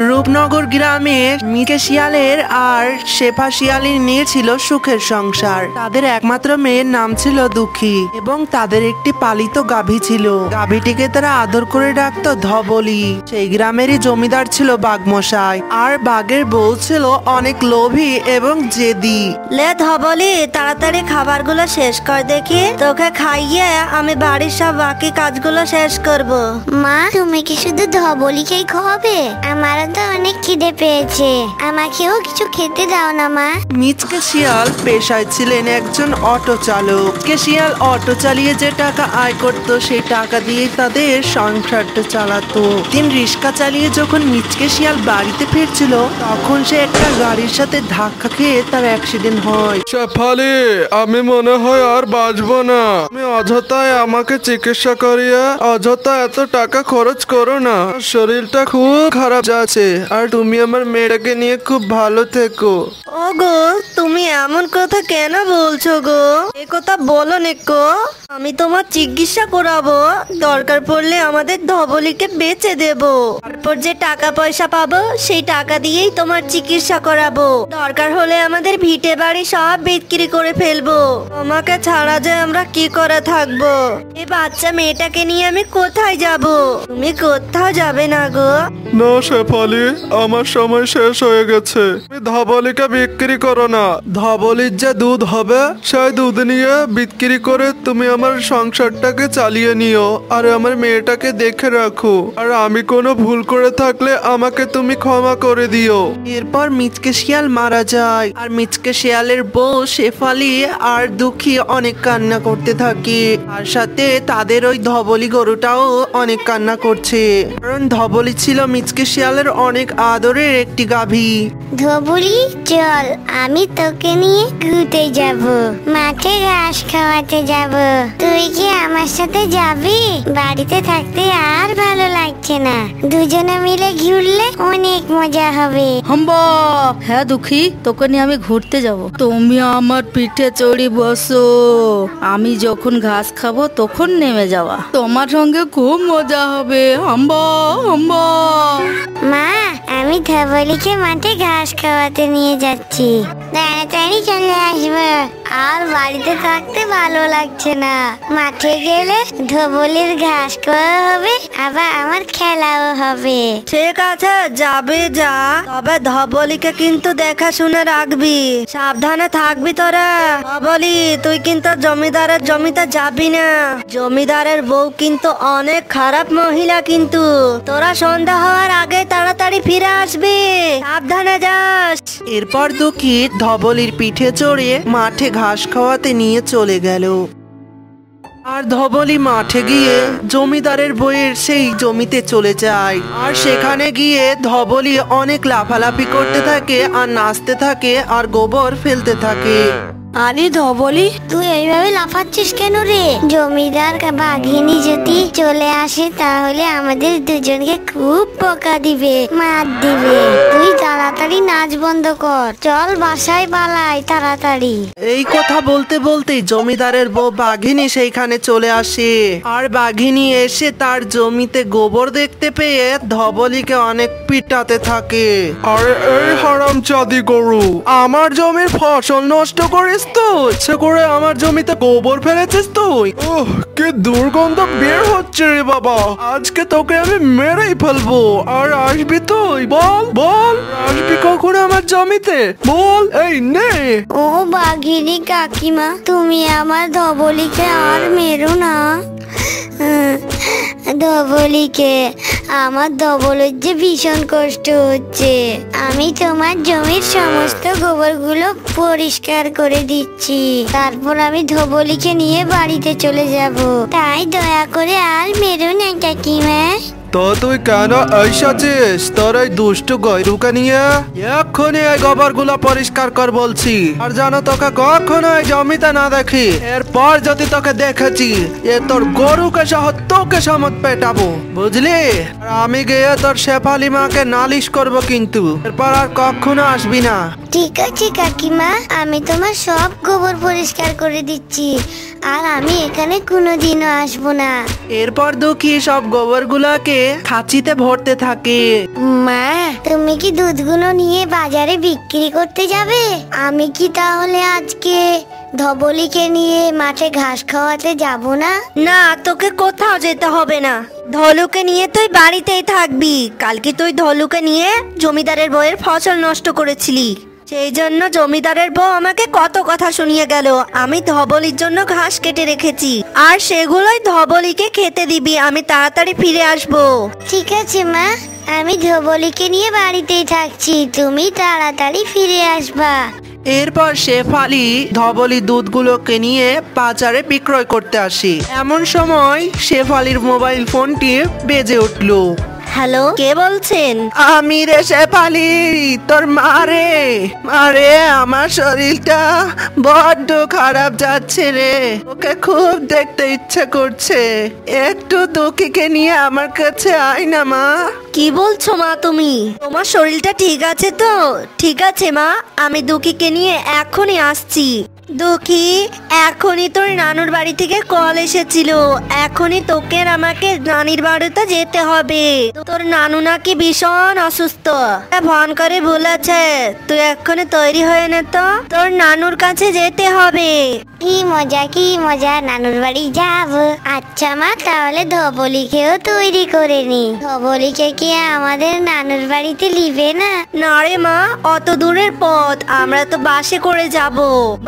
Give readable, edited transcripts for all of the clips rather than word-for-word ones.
রূপনগর গ্রামে মিকে শিয়ালের আর শেফা শিয়ালির নিয়ে ছিল সুখের সংসার। তাদের একমাত্র মেয়ের নাম ছিল দুঃখী এবং তাদের একটি পালিত গাভী ছিল। গাভীটিকে তারা আদর করে ডাকতো ধবলি। সেই গ্রামেরই জমিদার ছিল বাঘমশাই, আর বাঘের বউ ছিল অনেক লোভী এবং জেদি। লে ধবলি, তাড়াতাড়ি খাবারগুলো শেষ কর দেখি, তোকে খাইয়ে আমি বাড়ির সব বাকি কাজগুলো শেষ করব। মা, তুমি কি শুধু ধবলিকেই খাওয়াবে? আমারও তো অনেক খিদে পেয়েছে, আমাকেও কিছু খেতে দাও না মা। মিচকে শিয়াল পেশায় ছিলেন একজন অটো চালক। শিয়াল অটো চালিয়ে যে টাকা আয় করতো সেই টাকা দিয়ে তাদের সংসারটা চালাতো। দিন রিক্সা চালিয়ে যখন মিচকে শিয়াল বাড়িতে ফিরছিল তখন সে একটা গাড়ির সাথে ধাক্কা খেয়ে তার অ্যাক্সিডেন্ট হয়। শেফালি, আমি মনে হয় আর বাঁচবো না। তুমি অযথায় আমাকে চিকিৎসা করিয়ে অযথা এত টাকা খরচ করো না। শরীরটা খুব খারাপ যাচ্ছে, আর তুমি আমার মেয়েটাকে নিয়ে খুব ভালো থেকো। ও গো, তুমি এমন কথা কেন বলছো গো? এ কথা বলো নেকো, আমি তোমার চিকিৎসা করাবো। দরকার পড়লে আমাদের ধবলিকে বেচে দেব, তারপর যে টাকা পয়সা পাবো সেই টাকা দিয়েই তোমার চিকিৎসা করাবো। দরকার হলে আমাদের ভিটে বাড়ি সব বিক্রি করে ফেলবো। তোমাকে ছাড়া যে আমরা কি করে থাকবো? এই বাচ্চা মেয়েটাকে নিয়ে আমি কোথায় যাব? তুমি কোথাও যাবে না গো। না শেফালি, আমার সময় শেষ হয়ে গেছে। তুমি ধবলিকে বিক্রি করো না। ধবলির যে দুধ হবে সেই দুধ নিয়ে বিক্রি করে তুমি আমার সংসারটাকে চালিয়ে নিও, আর আমার মেয়েটাকে দেখে রাখো। আর আমি কোনো ভুল করে থাকলে আমাকে তুমি ক্ষমা করে দিও। এরপর মিচকে শিয়াল মারা যায়, আর মিচকে শিয়ালের বউ শেফালি আর দুঃখী অনেক কান্না করতে থাকে। আর সাথে তাদের ওই ধবলি গরুটাও অনেক কান্না করছে, কারণ ধবলি ছিল মিচকে শিয়ালের অনেক আদরের একটি গাভী। ধবলি, চল, আমি তোকে নিয়ে ঘুরতে যাব, মাঠে ঘাস খাওয়াতে যাব। তুই কি আমার সাথে যাবি? বাড়িতে থাকতে আর ভালো লাগছে না, দুজনে মিলে ঘুরলে অনেক মজা হবে। হাম্বা, হ্যাঁ দুঃখী, তোকে নিয়ে আমি ঘুরতে যাব। তুমি আমার পিঠে চড়ি বসো, আমি যখন ঘাস খাবো তখন নেমে যাওয়া। তোমার সঙ্গে খুব মজা হবে। হাম্বা হাম্বা। মা, আমি ধবলিকে মাঠে ঘাস খাওয়াতে নিয়ে যাচ্ছি, তাড়াতাড়ি চলে আসবো। আর বাড়িতে থাকতে ভালো লাগছে না, মাঠে গেলে ধবলির ঘাস খাওয়া হবে, আবার আমার খেলাও হবে। ঠিক আছে, যাবে যা, তবে ধবলিকে কিন্তু দেখাশুনে রাখবি, সাবধানে থাকবি তোরা। ধবলি, তুই কিন্তু জমিদারের জমিতে যাবি না। জমিদারের বউ কিন্তু অনেক খারাপ মহিলা, কিন্তু তোরা সন্ধ্যা হওয়ার আগে তাড়াতাড়ি ফিরে আসবি, সাবধানে যাস। এরপর দুঃখী ধবলির পিঠে চড়ে মাঠে ঘাস খাওয়াতে নিয়ে চলে গেল। আর ধবলি মাঠে গিয়ে জমিদারের বইয়ের সেই জমিতে চলে যায়, আর সেখানে গিয়ে ধবলি অনেক লাফালাফি করতে থাকে আর নাচতে থাকে আর গোবর ফেলতে থাকে। আরে ধবলি, তুই এইভাবে লাফাচ্ছিস কেন রে? জমিদার বাঘিনী যদি চলে আসে তাহলে আমাদের দুজনকে খুব বকা দিবে, মার দিবে। তুই তাড়াতাড়ি নাচ বন্ধ কর, চল বাসায় পালাই তাড়াতাড়ি। এই কথা বলতে বলতেই জমিদারের বউ বাঘিনী সেইখানে চলে আসে, আর বাঘিনী এসে তার জমিতে গোবর দেখতে পেয়ে ধবলিকে অনেক পিটাতে থাকে। আরে এই হারামজাদি গরু, আমার জমির ফসল নষ্ট করিস তুই, ইচ্ছে করে আমার জমিতে গোবর ফেলেছিস তুই। ওহ, কি দুর্গন্ধ বের হচ্ছে রে বাবা। আজকে তোকে আমি মেরেই ফেলবো। আর আসবি তুই? বল বল, আসবি কখন আমার জমিতে? বল, এই নে। ও বাঘিনী কাকিমা, তুমি আমার ধবলিকে আর মেরো না। ধবলিকে, আমার ধবলের যে ভীষণ কষ্ট হচ্ছে। আমি তোমার জমির সমস্ত গোবরগুলো পরিষ্কার করে দিচ্ছি, তারপর আমি ধবলিকে নিয়ে বাড়িতে চলে যাব। তাই দয়া করে আর মেরো না কাকিমা। তো তুই কেন এসেছিস তোর এই দুষ্টু গরুকে নিয়ে? এক্ষুনি এই গোবর গুলো পরিষ্কার কর বলছি, আর জানো তোকে কখনো এই জমিতে না দেখি। এরপর যদি তোকে দেখেছি, এ তোর গরুকে সহ তোকে সমত পেটাবো, বুঝলি? আর আমি গিয়ে তোর শেফালি মাকে নালিশ করবো, কিন্তু এরপর আর কখনো আসবি না। ঠিক আছে কাকিমা, আমি তোমার সব গোবর পরিষ্কার করে দিচ্ছি, আর আমি এখানে কোনোদিনও আসবো না। এরপর দুঃখী সব গোবরগুলোকে খাঁচিতে ভরতে থাকে। মা, তুমি কি দুধগুলো নিয়ে বাজারে বিক্রি করতে যাবে? আমি কি তাহলে আজকে ধবলিকে নিয়ে মাঠে ঘাস খাওয়াতে যাব না? না, তোকে কোথাও যেতে হবে না। ধলুকে নিয়ে তুই বাড়িতেই থাকবি। কালকে তুই ধলুকে নিয়ে জমিদারের বউয়ের ফসল নষ্ট করেছিলি, সেই জন্য জমিদারের বউ আমাকে কত কথা শুনিয়ে গেল। আমি ধবলির জন্য ঘাস কেটে রেখেছি, আর সেগুলোই ধবলিকে খেতে দিবি। আমি তাড়াতাড়ি ফিরে আসবো। ঠিক আছে মা, আমি ধবলিকে নিয়ে বাড়িতেই থাকছি, তুমি তাড়াতাড়ি ফিরে আসবা। এরপর শেফালি ধবলি দুধগুলোকে নিয়ে বাজারে বিক্রয় করতে আসে। এমন সময় শেফালির মোবাইল ফোনটি বেজে উঠলো। হ্যালো, কে বলছেন? আমি রে শেফালি, তোর মারে মারে, আমার শরীরটা বড্ড খারাপ যাচ্ছে রে, ওকে খুব দেখতে ইচ্ছে করছে, একটু দুঃখীকে নিয়ে আমার কাছে আয় না মা। কি বলছো মা তুমি? তোমার শরীরটা ঠিক আছে তো? ঠিক আছে মা, আমি দুঃখীকে নিয়ে এখনই আসছি। দুঃখী, এখনই তোর নানুর বাড়ি থেকে কল এসেছিল, এখনই তোকে আর আমাকে নানির বাড়িতে যেতে হবে। তোর নানু নাকি ভীষণ অসুস্থ, ফোন করে বলেছে তুই এক্ষুনি তৈরি হয়ে নে তো, তোর নানুর কাছে যেতে হবে। কি মজা কি মজা, নানুর বাড়ি যাব। আচ্ছা মা, তাহলে ধবলিকেও তৈরি করে নি। ধবলিকে কি আমাদের নানুর বাড়িতে লিবে না? না রে মা, অত দূরের পথ, আমরা তো বাসে করে যাব।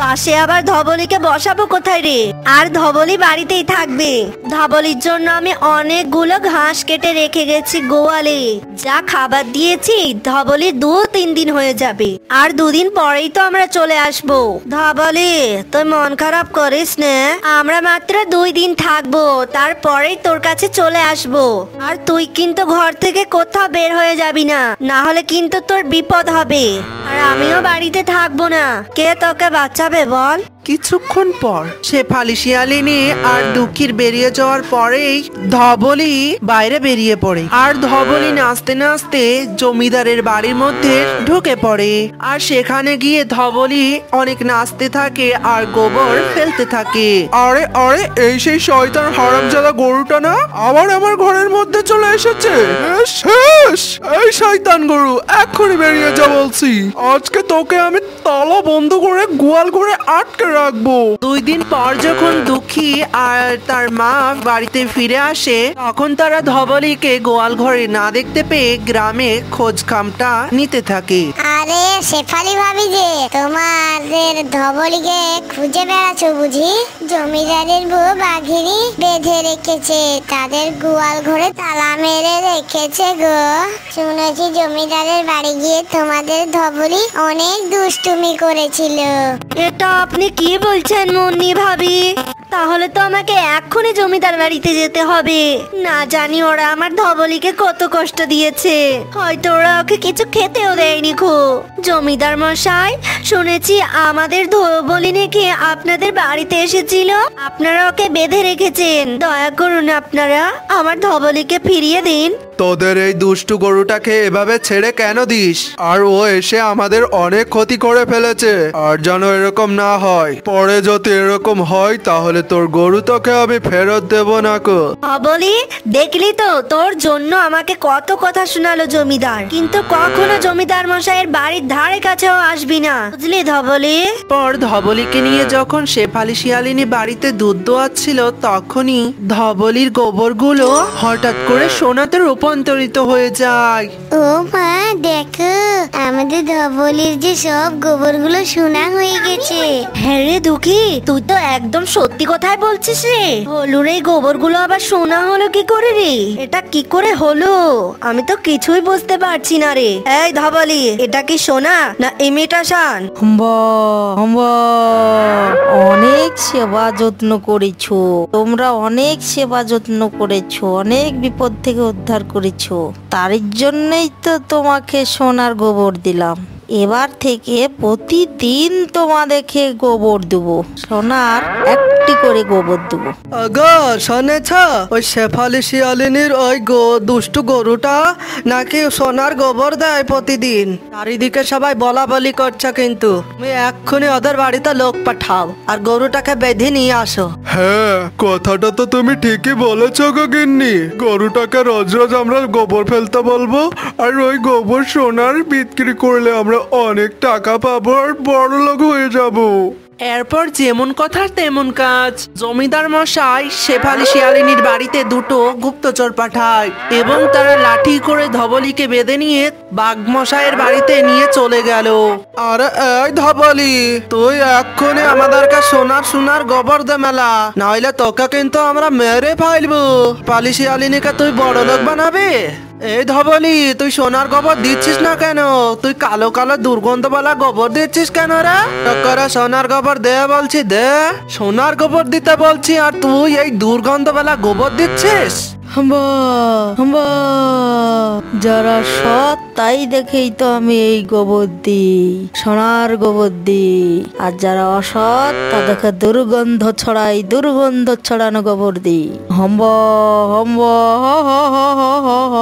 বাসে আবার ধবলিকে বসাবো কোথায় রে? আর ধবলি বাড়িতেই থাকবে। ধবলির জন্য আমি অনেকগুলো ঘাস কেটে রেখে গেছি গোয়ালে, যা খাবার দিয়েছি ধবলি 2-3 দিন হয়ে যাবে, আর 2 দিন পরেই তো আমরা চলে আসবো। ধবলি, তুই মন খারাপ করিস না, আমরা মাত্র 2 দিন থাকবো, তারপরেই তোর কাছে চলে আসবো। আর তুই কিন্তু ঘর থেকে কোথাও বের হয়ে যাবি না, না হলে কিন্তু তোর বিপদ হবে। আর আমিও বাড়িতে থাকবো না, কে তোকে বাঁচাবে বল? কিছুক্ষণ পর শেফালি শিয়ালিনী আর দুঃখীর বেরিয়ে যাওয়ার পরেই ধবলি বাইরে বেরিয়ে পড়ে, আর ধবলি নাচতে নাচতে জমিদারের বাড়ির মধ্যে ঢুকে পড়ে। আর সেখানে গিয়ে ধবলি অনেক নাচতে থাকে আর গোবর ফেলতে থাকে। আরে আরে, এই সেই শয়তান হারামজাদা গরুটা না, আবার আমার ঘরের মধ্যে চলে এসেছে। শেষ, এই শয়তান গরু, এক্ষুনি বেরিয়ে যা বলছি, আজকে তোকে আমি তালা বন্ধ করে গোয়াল করে আটকে রাখবো। 2 দিন পর যখন দুঃখী আর তার মা বাড়িতে ফিরে আসে, তখন তারা ধবলিকে গোয়াল ঘরে না দেখতে পেয়ে গ্রামে খোঁজ খামটা নিতে থাকে। আরে শেফালি ভাবি যে, তোমাদের ধবলিকে খুঁজে বেড়াচ্ছ বুঝি? জমিদারের বউ বাঘিনী বেঁধে রেখেছে, তাদের গোয়াল ঘরে তালা মেরে রেখেছে গো। শুনেছি জমিদারের বাড়ি গিয়ে তোমাদের ধবলি অনেক দুষ্টুমি করেছিল। এটা আপনি কি বলছেন মুন্নি ভাবি? তাহলে তো আমাকে এক্ষুনি জমিদার বাড়িতে যেতে হবে। না জানি ওরা আমার ধবলিকে কত কষ্ট দিয়েছে, হয়তো ওরা ওকে কিছু খেতেও দেয়নি খো। জমিদার মশাই, শুনেছি আমাদের ধবলি নাকি আপনাদের বাড়িতে এসেছিল, আপনারা ওকে বেঁধে রেখেছেন। দয়া করুন, আপনারা আমার ধবলিকে ফিরিয়ে দিন। তোদের এই দুষ্টু গরুটাকে এভাবে ছেড়ে কেন দিস? আর ও এসে আমাদের অনেক ক্ষতি করে ফেলেছে, আর যেন এরকম না হয়। পরে যদি এরকম হয় তাহলে তোর গরু তোকে আমি ফেরত দেব না কো। ধবলি, দেখলি তো তোর জন্য আমাকে কত কথা শোনালো জমিদার, কিন্তু কখনো জমিদার মশাইয়ের বাড়ির ধারে কাছেও আসবি না, বুঝলি ধবলি? পর ধবলিকে নিয়ে যখন শেফালি শিয়ালিনী বাড়িতে দুধ দোয়াচ্ছিল, তখনই ধবলির গোবরগুলো হঠাৎ করে সোনাতে রূপান্তরিত হয়ে যায়। ও মা, দেখো আমাদের ধবলির যে সব গোবরগুলো সোনা হয়ে গেছে। হ্যাঁ রে দুঃখী, তুই তো একদম সত্যি কথাই বলছিস রে। হলুর এই গোবরগুলো আবার সোনা হলো কি করে রে? এটা কি করে হলো? আমি তো কিছুই বুঝতে পারছি না রে। এই ধবলি, এটা কি সোনা না ইমিটেশন? অনেক সেবা যত্ন করেছো তোমরা, অনেক সেবা যত্ন করেছো, অনেক বিপদ থেকে উদ্ধার করেছো, তার জন্যই তো তোমাকে সোনার গোবর দিলাম। এবার থেকে প্রতিদিন তোমাদেরকে গোবর দেবো, সোনার একটি করে গোবর দেবো। আগো শুনেছ, ওই শেফালি শিয়ালিনীর ওই দুষ্টু গরুটা নাকি সোনার গোবর দেয় প্রতিদিন। চারিদিকে সবাই বলা বলি করছে, কিন্তু তুমি এক্ষুনি ওদের বাড়িতে লোক পাঠাও আর গরুটাকে বেঁধে নিয়ে আসো। হ্যাঁ, কথাটা তো তুমি ঠিকই বলেছো গো গিন্নি। গরুটাকে রোজ রোজ আমরা গোবর ফেলতে বলবো, আর ওই গোবর সোনার বিক্রি করলে আমরা অনেক টাকা পাবো আর বড় লোক হয়ে যাবো। এরপর যেমন কথা তেমন কাজ। জমিদার মশাই শেফালি শিয়ালিনীর বাড়িতে দুটো গুপ্তচর পাঠায় এবং তারা লাঠি করে ধবলিকে বেঁধে নিয়ে বাঘ মশাইয়ের বাড়িতে নিয়ে চলে গেল। আরে এই ধবলি, তুই এক্ষুনি আমাদেরকে সোনার গোবর দে মেলা, নইলে তোকে কিন্তু আমরা মেরে ফেলবো। পালি শিয়ালিনীকে তুই বড় লোক বানাবি। এই ধবলি, তুই সোনার গোবর দিচ্ছিস না কেন? তুই কালো কালো দুর্গন্ধওয়ালা গোবর দিচ্ছিস কেন রে? টক্করে সোনার গোবর দে বলছি, দে। সোনার গোবর দিতে বলছি আর তুই এই দুর্গন্ধওয়ালা গোবর দিচ্ছিস। হাম্বা হাম্বা, যারা সৎ তাই দেখেই তো আমি এই গোবর দিই, সোনার গোবর দিই। আর যারা অসৎ তাদেরকে দুর্গন্ধ ছড়াই, দুর্গন্ধ ছড়ানো গোবর দিই। হাম্বা হাম্বা, হ হ হ হ হ।